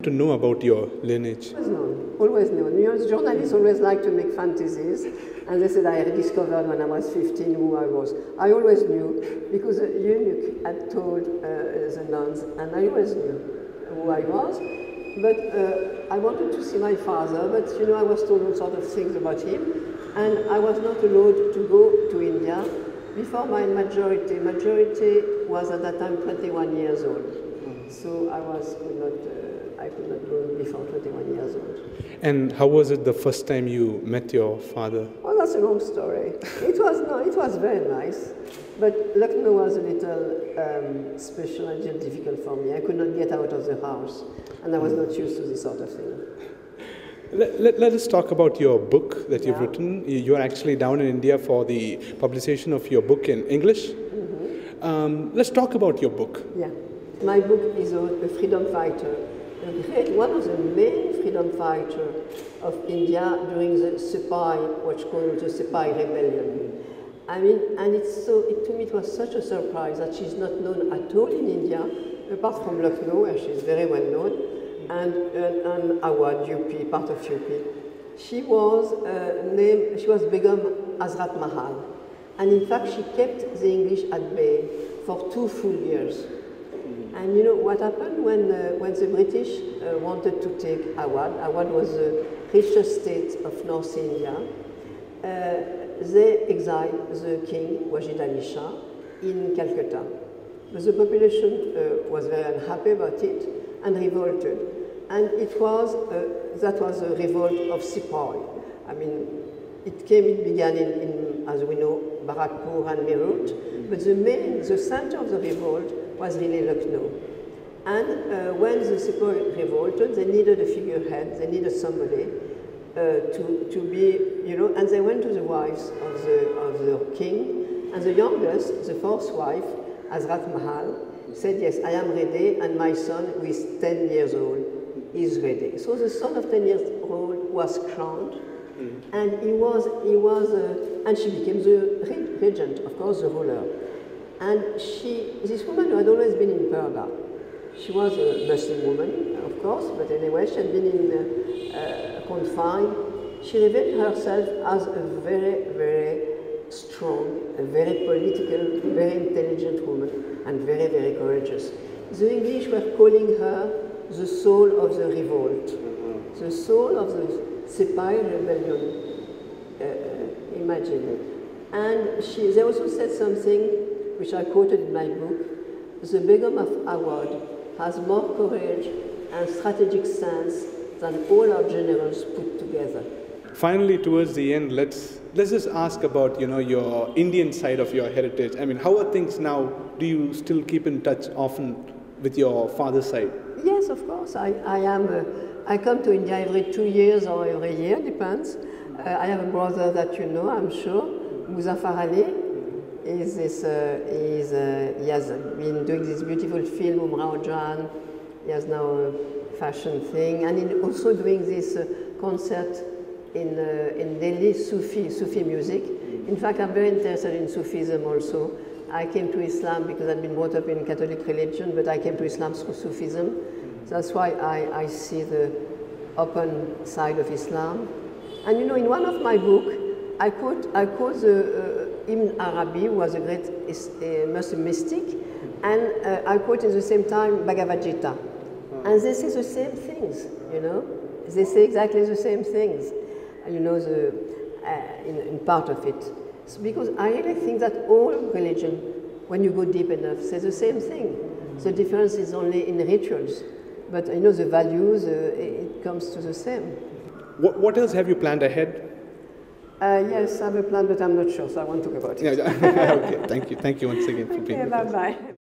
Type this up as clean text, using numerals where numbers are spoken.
To know about your lineage. Always known. You know, the journalists always like to make fantasies, and they said I discovered when I was 15 who I was. I always knew, because a eunuch had told the nuns, and I always knew who I was. But I wanted to see my father, but you know, I was told all sorts of things about him, and I was not allowed to go to India before my majority. Majority was at that time 21 years old. So I could not go before 21 years old. And how was it the first time you met your father? Well, that's a long story. It was very nice, but Lucknow was a little special and difficult for me. I could not get out of the house, and I was not used to this sort of thing. Let us talk about your book that you've written. You are actually down in India for the publication of your book in English. Let's talk about your book. Yeah. My book is a freedom fighter, one of the main freedom fighters of India during the Sipahi, what's called the Sipahi rebellion. I mean, and to me it was such a surprise that she's not known at all in India, apart from Lucknow, where she's very well known, and Awadh, UP, part of UP. She was Begum Hazrat Mahal, and in fact she kept the English at bay for 2 full years. And you know what happened when the British wanted to take Awadh? Awadh was the richest state of North India. They exiled the king, Wajid Ali Shah, in Calcutta. But the population was very unhappy about it and revolted. And that was a revolt of Sipahi. I mean, it began in, as we know, Barakpur and Meerut, but the center of the revolt was really Lucknow. And when the Sipahi revolted, they needed a figurehead, they needed somebody to be, you know, and they went to the wives of the king, and the youngest, the fourth wife, Hazrat Mahal, said, yes, I am ready, and my son, who is 10 years old, is ready. So the son of 10 years old was crowned, and and she became the regent, of course, the ruler. And this woman who had always been in Purdah, she was a Muslim woman, of course, but anyway, she had been confined. She revealed herself as a very, very strong, a very political, very intelligent woman, and very, very courageous. The English were calling her the soul of the revolt, the soul of the Sipahi rebellion, imagine. And they also said something which I quoted in my book: the Begum of Awadh has more courage and strategic sense than all our generals put together. Finally, towards the end, let's just ask about, you know, your Indian side of your heritage. I mean, how are things now? Do you still keep in touch often with your father's side? Yes, of course. I come to India every 2 years or every year, depends. I have a brother that you know, I'm sure, Muzaffar Ali. He has been doing this beautiful film, Umrao Jan. He has now a fashion thing, and he's also doing this concert in Delhi, Sufi music. In fact, I'm very interested in Sufism also. I came to Islam because I'd been brought up in Catholic religion, but I came to Islam through Sufism. That's why I see the open side of Islam. And you know, in one of my books, I quote Ibn Arabi, who was a great Muslim mystic, and I quote at the same time Bhagavad Gita. And they say the same things, you know. They say exactly the same things, you know, in part of it. So because I really think that all religion, when you go deep enough, say the same thing. The difference is only in rituals. But you know, the values, it comes to the same. What else have you planned ahead? Yes, I have a plan, but I'm not sure, so I won't talk about it. Okay, thank you. Thank you once again for being with us. Bye-bye.